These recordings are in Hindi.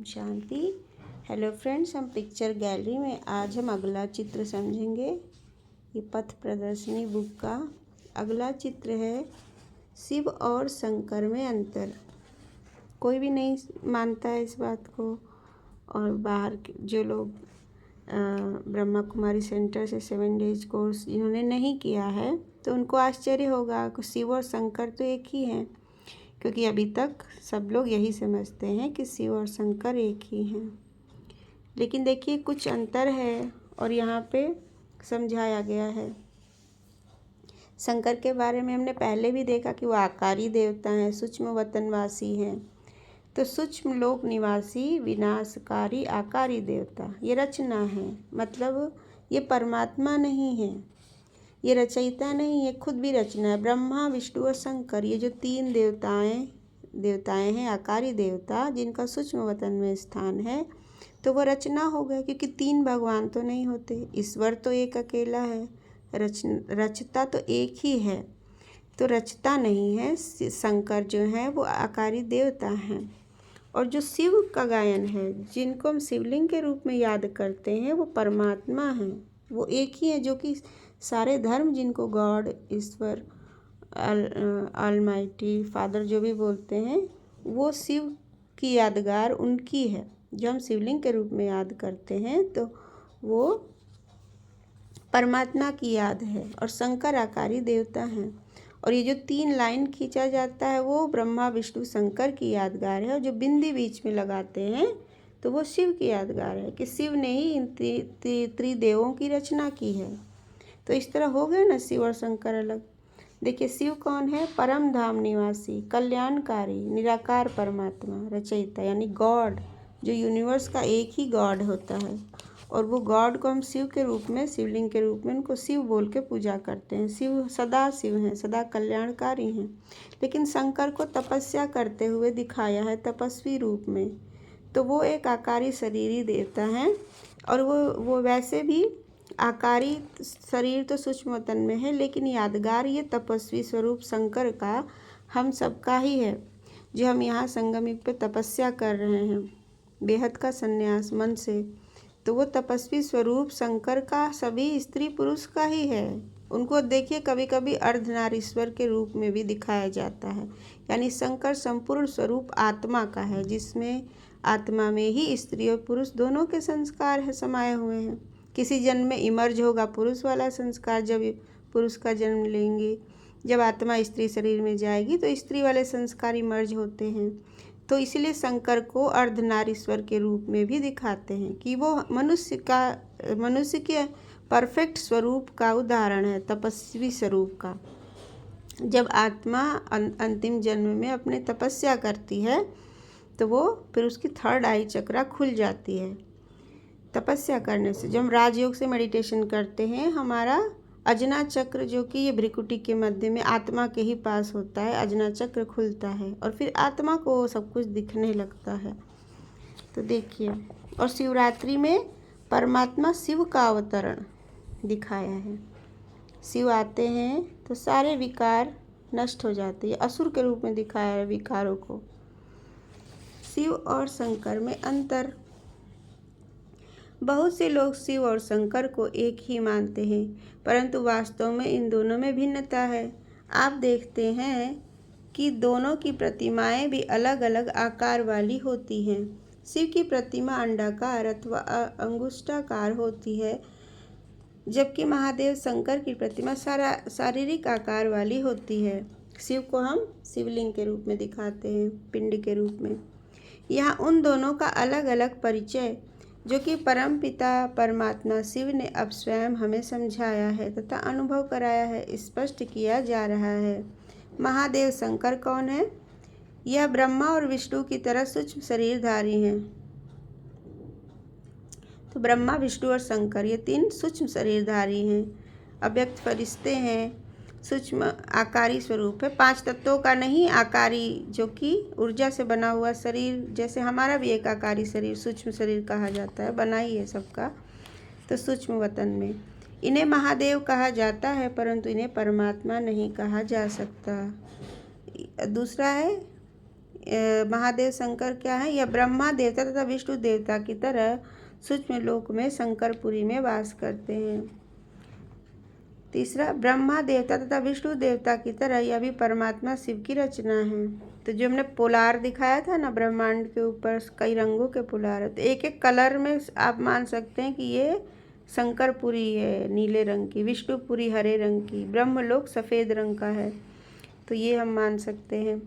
शांति। हेलो फ्रेंड्स, हम पिक्चर गैलरी में आज हम अगला चित्र समझेंगे। ये पथ प्रदर्शनी बुक का अगला चित्र है शिव और शंकर में अंतर। कोई भी नहीं मानता है इस बात को, और बाहर जो लोग ब्रह्मा कुमारी सेंटर से 7 डेज कोर्स जिन्होंने नहीं किया है तो उनको आश्चर्य होगा कि शिव और शंकर तो एक ही हैं, क्योंकि अभी तक सब लोग यही समझते हैं कि शिव और शंकर एक ही हैं। लेकिन देखिए कुछ अंतर है और यहाँ पे समझाया गया है। शंकर के बारे में हमने पहले भी देखा कि वो आकारी देवता हैं, सूक्ष्म वतनवासी हैं। तो सूक्ष्म लोक निवासी विनाशकारी आकारी देवता ये रचना है, मतलब ये परमात्मा नहीं है, ये रचयिता नहीं, ये खुद भी रचना है। ब्रह्मा विष्णु और शंकर ये जो 3 देवताएं हैं, आकारी देवता जिनका सूक्ष्म वतन में स्थान है, तो वो रचना हो गए, क्योंकि 3 भगवान तो नहीं होते, ईश्वर तो एक अकेला है, रचता तो एक ही है, तो रचता नहीं है। शंकर जो है वो आकारी देवता हैं। और जो शिव का गायन है, जिनको हम शिवलिंग के रूप में याद करते हैं, वो परमात्मा हैं, वो एक ही है, जो कि सारे धर्म जिनको गॉड, ईश्वर, ऑलमाइटी, फादर जो भी बोलते हैं, वो शिव की यादगार उनकी है। जो हम शिवलिंग के रूप में याद करते हैं तो वो परमात्मा की याद है, और शंकर आकारी देवता हैं। और ये जो 3 लाइन खींचा जाता है वो ब्रह्मा विष्णु शंकर की यादगार है, और जो बिंदी बीच में लगाते हैं तो वो शिव की यादगार है, कि शिव ने ही इन त्रिदेवों की रचना की है। तो इस तरह हो गए ना शिव और शंकर अलग। देखिए शिव कौन है? परम धाम निवासी, कल्याणकारी, निराकार परमात्मा, रचयिता, यानी गॉड, जो यूनिवर्स का एक ही गॉड होता है। और वो गॉड को हम शिव के रूप में, शिवलिंग के रूप में उनको शिव बोल के पूजा करते हैं। शिव सदा शिव हैं, सदा कल्याणकारी हैं। लेकिन शंकर को तपस्या करते हुए दिखाया है तपस्वी रूप में, तो वो एक आकारी शरीरी देवता हैं। और वो वैसे भी आकारी शरीर तो सूक्ष्म वतन में है, लेकिन यादगार ये तपस्वी स्वरूप शंकर का हम सबका ही है, जो हम यहाँ संगम युग पे तपस्या कर रहे हैं बेहद का संन्यास मन से। तो वो तपस्वी स्वरूप शंकर का सभी स्त्री पुरुष का ही है। उनको देखिए कभी कभी अर्धनारीश्वर के रूप में भी दिखाया जाता है, यानी शंकर संपूर्ण स्वरूप आत्मा का है, जिसमें आत्मा में ही स्त्री और पुरुष दोनों के संस्कार है समाये हुए हैं। किसी जन्म में इमर्ज होगा पुरुष वाला संस्कार, जब पुरुष का जन्म लेंगे, जब आत्मा स्त्री शरीर में जाएगी तो स्त्री वाले संस्कार इमर्ज होते हैं। तो इसलिए शंकर को अर्धनारीश्वर के रूप में भी दिखाते हैं, कि वो मनुष्य के परफेक्ट स्वरूप का उदाहरण है, तपस्वी स्वरूप का। जब आत्मा अंतिम जन्म में अपने तपस्या करती है तो वो फिर उसकी 3rd आई चक्रा खुल जाती है तपस्या करने से। जब हम राजयोग से मेडिटेशन करते हैं, हमारा अजना चक्र, जो कि ये भ्रिकुटी के मध्य में आत्मा के ही पास होता है, अजना चक्र खुलता है और फिर आत्मा को सब कुछ दिखने लगता है। तो देखिए, और शिवरात्रि में परमात्मा शिव का अवतरण दिखाया है। शिव आते हैं तो सारे विकार नष्ट हो जाते हैं, असुर के रूप में दिखाया है विकारों को। शिव और शंकर में अंतर। बहुत से लोग शिव और शंकर को एक ही मानते हैं, परंतु वास्तव में इन दोनों में भिन्नता है। आप देखते हैं कि दोनों की प्रतिमाएं भी अलग अलग आकार वाली होती हैं। शिव की प्रतिमा अंडाकार अथवा अंगुष्ठाकार होती है, जबकि महादेव शंकर की प्रतिमा शारीरिक आकार वाली होती है। शिव को हम शिवलिंग के रूप में दिखाते हैं, पिंड के रूप में। यहाँ उन दोनों का अलग अलग परिचय, जो कि परमपिता परमात्मा शिव ने अब स्वयं हमें समझाया है तथा अनुभव कराया है, स्पष्ट किया जा रहा है। महादेव शंकर कौन है? यह ब्रह्मा और विष्णु की तरह सूक्ष्म शरीरधारी हैं। तो ब्रह्मा, विष्णु और शंकर ये 3 सूक्ष्म शरीरधारी हैं, अव्यक्त फरिश्ते हैं, सूक्ष्म आकारी स्वरूप है। 5 तत्वों का नहीं, आकारी, जो कि ऊर्जा से बना हुआ शरीर, जैसे हमारा भी एक आकारी शरीर सूक्ष्म शरीर कहा जाता है, बना ही है सबका, तो सूक्ष्म वतन में इन्हें महादेव कहा जाता है, परंतु इन्हें परमात्मा नहीं कहा जा सकता। दूसरा है महादेव शंकर क्या है? यह ब्रह्मा देवता तथा विष्णु देवता की तरह सूक्ष्म लोक में शंकरपुरी में वास करते हैं। तीसरा, ब्रह्मा देवता तथा विष्णु देवता की तरह यह भी परमात्मा शिव की रचना है। तो जो हमने पोलार दिखाया था ना, ब्रह्मांड के ऊपर कई रंगों के पोलार है, तो एक एक कलर में आप मान सकते हैं कि ये शंकरपुरी है नीले रंग की, विष्णुपुरी हरे रंग की, ब्रह्मलोक सफ़ेद रंग का है। तो ये हम मान सकते हैं।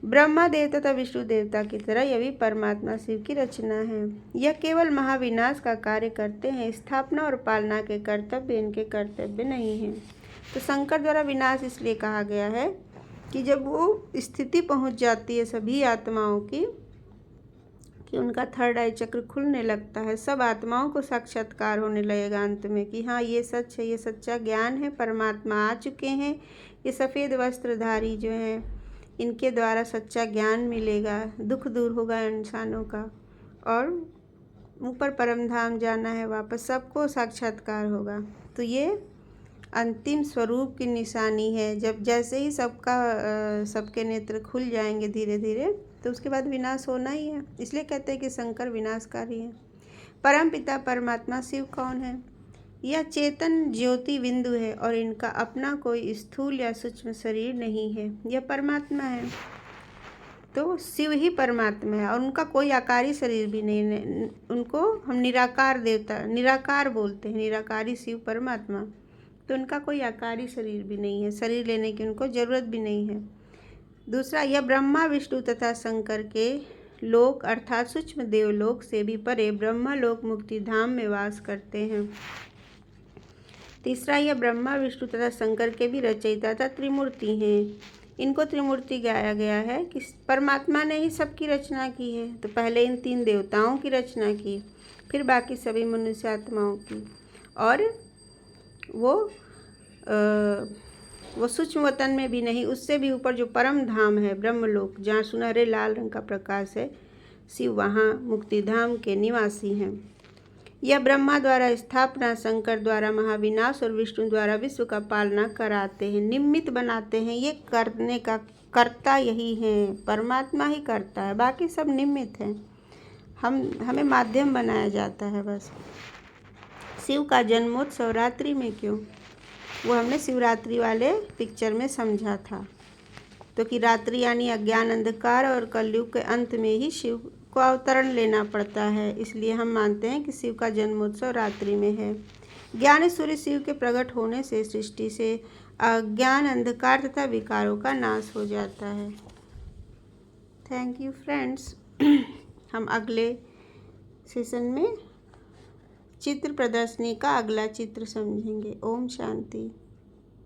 ब्रह्मा देवता तथा विष्णु देवता की तरह यह भी परमात्मा शिव की रचना है। यह केवल महाविनाश का कार्य करते हैं, स्थापना और पालना के कर्तव्य इनके कर्तव्य नहीं हैं। तो शंकर द्वारा विनाश इसलिए कहा गया है कि जब वो स्थिति पहुंच जाती है सभी आत्माओं की कि उनका थर्ड आई चक्र खुलने लगता है, सब आत्माओं को साक्षात्कार होने लगेगा अंत में कि हाँ ये सच है, ये सच्चा ज्ञान है, परमात्मा आ चुके हैं, ये सफ़ेद वस्त्रधारी जो हैं इनके द्वारा सच्चा ज्ञान मिलेगा, दुख दूर होगा इंसानों का और ऊपर परम धाम जाना है, वापस सबको साक्षात्कार होगा। तो ये अंतिम स्वरूप की निशानी है। जब जैसे ही सबके नेत्र खुल जाएंगे धीरे धीरे, तो उसके बाद विनाश होना ही है। इसलिए कहते हैं कि शंकर विनाशकारी है। परम पिता परमात्मा शिव कौन है? यह चेतन ज्योति बिंदु है और इनका अपना कोई स्थूल या सूक्ष्म शरीर नहीं है, यह परमात्मा है। तो शिव ही परमात्मा है और उनका कोई आकारी शरीर भी नहीं है। उनको हम निराकार देवता, निराकार बोलते हैं, निराकारी शिव परमात्मा। तो उनका कोई आकारी शरीर भी नहीं है, शरीर लेने की उनको ज़रूरत भी नहीं है। दूसरा, यह ब्रह्मा विष्णु तथा शंकर के लोक अर्थात सूक्ष्म देवलोक से भी परे ब्रह्मलोक मुक्ति धाम में वास करते हैं। तीसरा, यह ब्रह्मा विष्णु तथा शंकर के भी रचयिता तथा त्रिमूर्ति हैं। इनको त्रिमूर्ति गाया गया है कि परमात्मा ने ही सबकी रचना की है। तो पहले इन 3 देवताओं की रचना की, फिर बाकी सभी मनुष्य आत्माओं की, और वो सूक्ष्म वतन में भी नहीं, उससे भी ऊपर जो परम धाम है ब्रह्मलोक, जहाँ सुनहरे लाल रंग का प्रकाश है, शिव वहाँ मुक्तिधाम के निवासी हैं। यह ब्रह्मा द्वारा स्थापना, शंकर द्वारा महाविनाश और विष्णु द्वारा विश्व का पालना कराते हैं, निमित्त बनाते हैं। ये करने का कर्ता यही है, परमात्मा ही करता है, बाकी सब निमित्त हैं, हमें माध्यम बनाया जाता है बस। शिव का जन्मोत्सव रात्रि में क्यों? वो हमने शिवरात्रि वाले पिक्चर में समझा था। तो कि रात्रि यानी अज्ञान अंधकार और कलयुग के अंत में ही शिव को अवतरण लेना पड़ता है, इसलिए हम मानते हैं कि शिव का जन्मोत्सव रात्रि में है। ज्ञान सूर्य शिव के प्रकट होने से सृष्टि से अज्ञान अंधकार तथा विकारों का नाश हो जाता है। Thank you friends. हम अगले सेशन में चित्र प्रदर्शनी का अगला चित्र समझेंगे। ओम शांति।